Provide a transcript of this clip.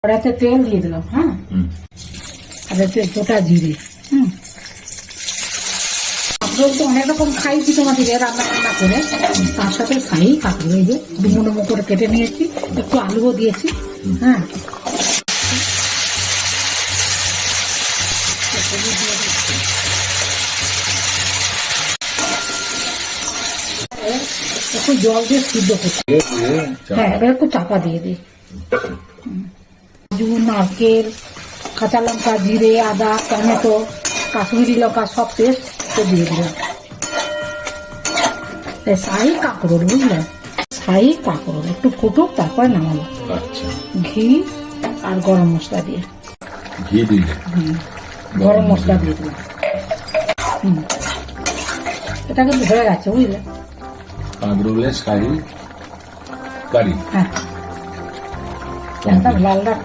কড়াইতে তেল দিয়ে দিলাম। হ্যাঁ, আর গোটা জিরে। কাঁকরোল তো অনেক রকম খাইছি তোমাদের রান্না বান্না করে, তার সাথে খাই কাঁকরোল। এই যে ডুমো ডুমো করে কেটে নিয়েছি, একটু আলুও দিয়েছি। হ্যাঁ, একটু জল দিয়ে সিদ্ধ করছি। হ্যাঁ, এবার একটু চাপা দিয়ে দিই। কাজু, নারকেল, কাঁচা লঙ্কা, জিরে, আদা, টমেটো, কাশ্মীরি লঙ্কা সব পেস্ট দিয়ে দিলাম। শাহী কাঁকরোল, বুঝলেন? শাহী কাঁকরোল একটু ফুটুক, তারপরে নামাবো। ঘি আর গরম মশলা দিয়ে, ঘি দিলে গরম মশলা দিয়ে দিলাম। এটা কিন্তু হয়ে গেছে, বুঝলে? কাঁকরোলের শাহী কারি। হ্যাঁ, একদম লাল লাল